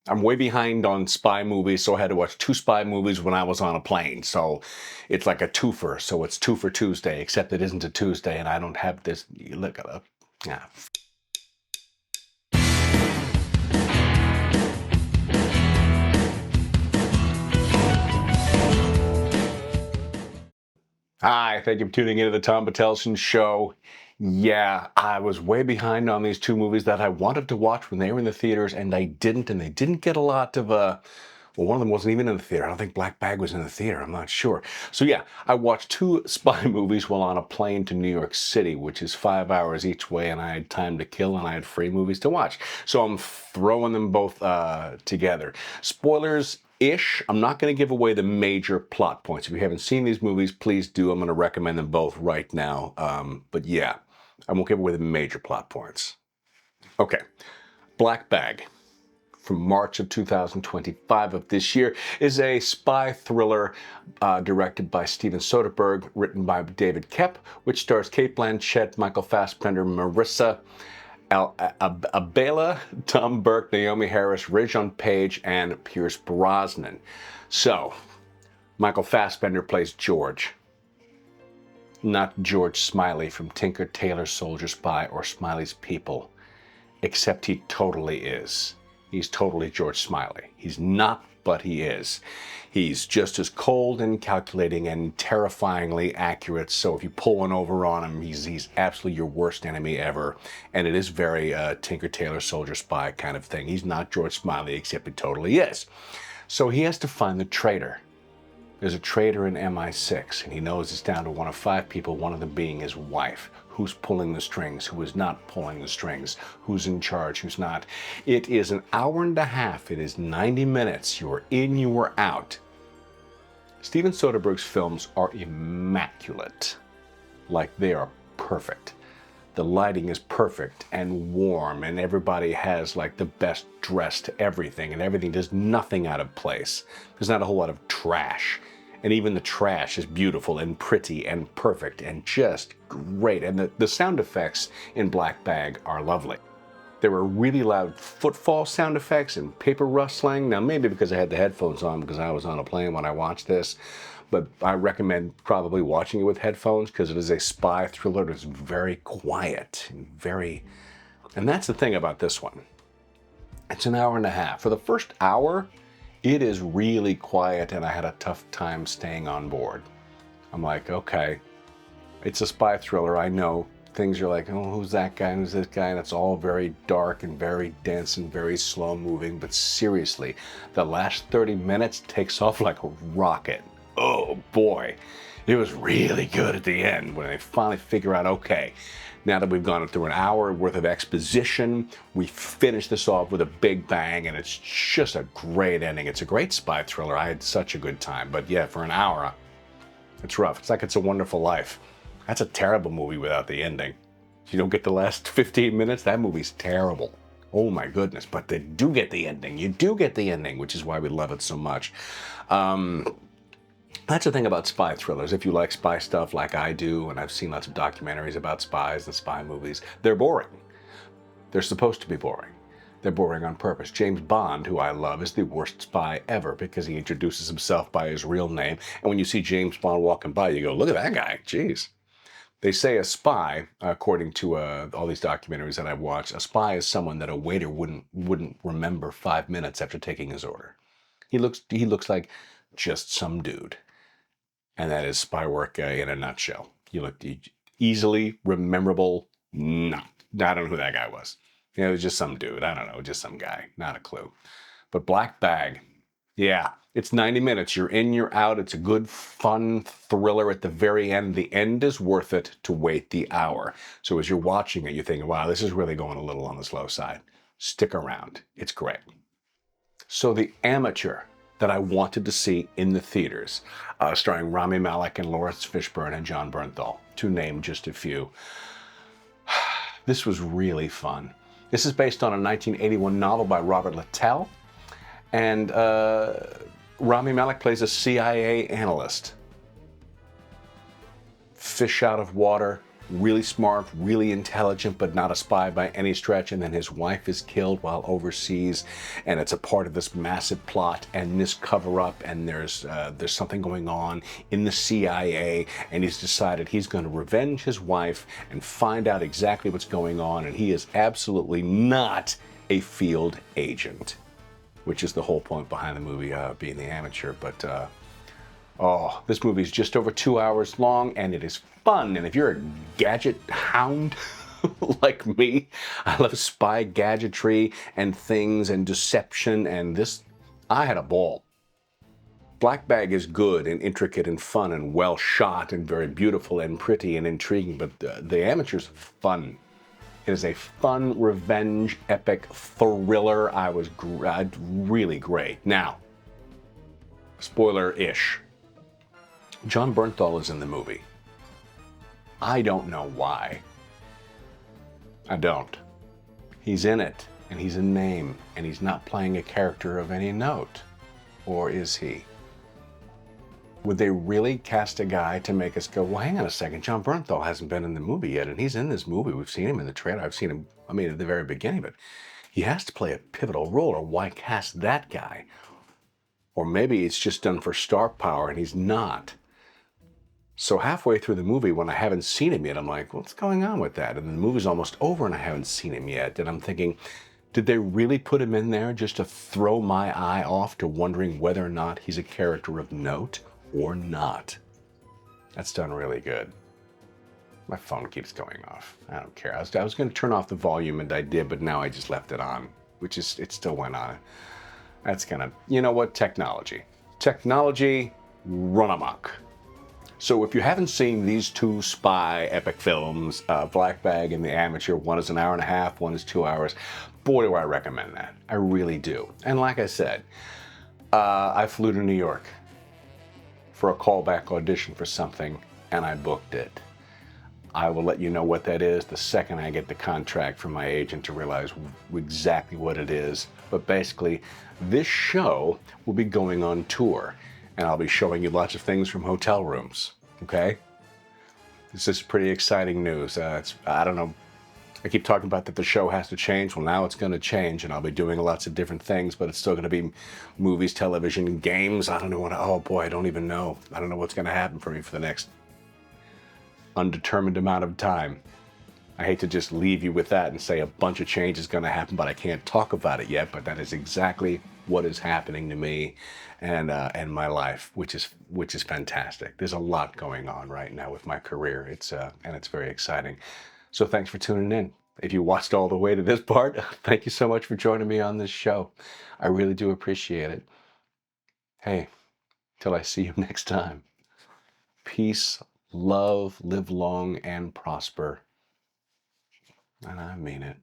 I'm way behind on spy movies, so I had to watch 2 spy movies when I was on a plane. So it's like a twofer. So it's two for Tuesday, except it isn't a Tuesday, and I don't have this. Look at it. Yeah. Hi, thank you for tuning into the Tom Bottelsen Show. Yeah, I was way behind on these 2 movies that I wanted to watch when they were in the theaters, and I didn't, and they didn't get a lot of, well, one of them wasn't even in the theater. I don't think Black Bag was in the theater. I'm not sure. So yeah, I watched 2 spy movies while on a plane to New York City, which is 5 hours each way, and I had time to kill, and I had free movies to watch. So I'm throwing them both together. Spoilers ish. I'm not going to give away the major plot points. If you haven't seen these movies, please do. I'm going to recommend them both right now. But yeah, I won't give away the major plot points. Okay, Black Bag from March of 2025 of this year is a spy thriller directed by Steven Soderbergh, written by David Koepp, which stars Cate Blanchett, Michael Fassbender, Marissa Abela, Tom Burke, Naomi Harris, Rajon Page, and Pierce Brosnan. So, Michael Fassbender plays George. Not George Smiley from Tinker Tailor Soldier Spy or Smiley's People, except he totally is. He's totally George Smiley. He's not, but he is. He's just as cold and calculating and terrifyingly accurate. So if you pull one over on him, he's absolutely your worst enemy ever. And it is very Tinker Tailor Soldier Spy kind of thing. He's not George Smiley, except he totally is. So he has to find the traitor. There's a traitor in MI6, and he knows it's down to one of 5 people, one of them being his wife. Who's pulling the strings? Who is not pulling the strings? Who's in charge? Who's not? It is an hour and a half. It is 90 minutes. You are in, you are out. Steven Soderbergh's films are immaculate. Like, they are perfect. The lighting is perfect and warm, and everybody has like the best dressed everything, and everything, there's nothing out of place. There's not a whole lot of trash. And even the trash is beautiful and pretty and perfect and just great. And the sound effects in Black Bag are lovely. There were really loud footfall sound effects and paper rustling. Now, maybe because I had the headphones on because I was on a plane when I watched this, but I recommend probably watching it with headphones because it is a spy thriller that's very quiet and that's the thing about this one. It's an hour and a half. For the first hour, it is really quiet, and I had a tough time staying on board. I'm like, okay, it's a spy thriller. I know things are like, oh, who's that guy? Who's this guy? And it's all very dark and very dense and very slow moving. But seriously, the last 30 minutes takes off like a rocket. Oh boy, it was really good at the end when they finally figure out, okay, now that we've gone through an hour worth of exposition, we finish this off with a big bang, and it's just a great ending. It's a great spy thriller. I had such a good time. But yeah, for an hour, it's rough. It's like It's a Wonderful Life. That's a terrible movie without the ending. You don't get the last 15 minutes, that movie's terrible. Oh my goodness, but they do get the ending. You do get the ending, which is why we love it so much. That's the thing about spy thrillers. If you like spy stuff like I do, and I've seen lots of documentaries about spies and spy movies, they're boring. They're supposed to be boring. They're boring on purpose. James Bond, who I love, is the worst spy ever because he introduces himself by his real name. And when you see James Bond walking by, you go, look at that guy. Jeez. They say a spy, according to all these documentaries that I've watched, a spy is someone that a waiter wouldn't remember 5 minutes after taking his order. He looks like just some dude. And that is spy work in a nutshell. You look easily rememberable. No, I don't know who that guy was. It was just some dude. I don't know, just some guy. Not a clue. But Black Bag, yeah, it's 90 minutes. You're in, you're out. It's a good, fun thriller at the very end. The end is worth it to wait the hour. So as you're watching it, you think, wow, this is really going a little on the slow side. Stick around. It's great. So The Amateur, that I wanted to see in the theaters, starring Rami Malek and Lawrence Fishburne and John Bernthal, to name just a few. This was really fun. This is based on a 1981 novel by Robert Littell, and Rami Malek plays a CIA analyst. Fish out of water, really smart, really intelligent, but not a spy by any stretch. And then his wife is killed while overseas, and it's a part of this massive plot and this cover-up. And there's something going on in the CIA, and he's decided he's going to revenge his wife and find out exactly what's going on. And he is absolutely not a field agent, which is the whole point behind the movie being the amateur. But oh, this movie is just over 2 hours long, and it is fun. And if you're a gadget hound like me, I love spy gadgetry and things and deception, and this, I had a ball. Black Bag is good and intricate and fun and well shot and very beautiful and pretty and intriguing, but The Amateur's fun. It is a fun revenge epic thriller. I was really great. Now, spoiler-ish. Jon Bernthal is in the movie. I don't know why. I don't. He's in it, and he's a name, and he's not playing a character of any note. Or is he? Would they really cast a guy to make us go, well, hang on a second, Jon Bernthal hasn't been in the movie yet, and he's in this movie. We've seen him in the trailer. I've seen him, I mean, at the very beginning, but he has to play a pivotal role, or why cast that guy? Or maybe it's just done for star power, and he's not. So halfway through the movie, when I haven't seen him yet, I'm like, what's going on with that? And the movie's almost over, and I haven't seen him yet. And I'm thinking, did they really put him in there just to throw my eye off to wondering whether or not he's a character of note or not? That's done really good. My phone keeps going off. I don't care. I was going to turn off the volume, and I did, but now I just left it on, which is, it still went on. That's gonna, you know what? Technology. Technology, run amok. So if you haven't seen these two spy epic films, Black Bag and The Amateur, one is an hour and a half, one is 2 hours, boy, do I recommend that. I really do. And like I said, I flew to New York for a callback audition for something, and I booked it. I will let you know what that is the second I get the contract from my agent to realize exactly what it is. But basically, this show will be going on tour, and I'll be showing you lots of things from hotel rooms, okay? This is pretty exciting news. I don't know, I keep talking about that the show has to change. Well, now it's going to change, and I'll be doing lots of different things, but it's still going to be movies, television, games. I don't know what, oh boy, I don't even know. I don't know what's going to happen for me for the next undetermined amount of time. I hate to just leave you with that and say a bunch of change is going to happen, but I can't talk about it yet. But that is exactly what is happening to me and my life, which is fantastic. There's a lot going on right now with my career. And it's very exciting. So thanks for tuning in. If you watched all the way to this part, thank you so much for joining me on this show. I really do appreciate it. Hey, till I see you next time. Peace, love, live long and prosper. And I mean it.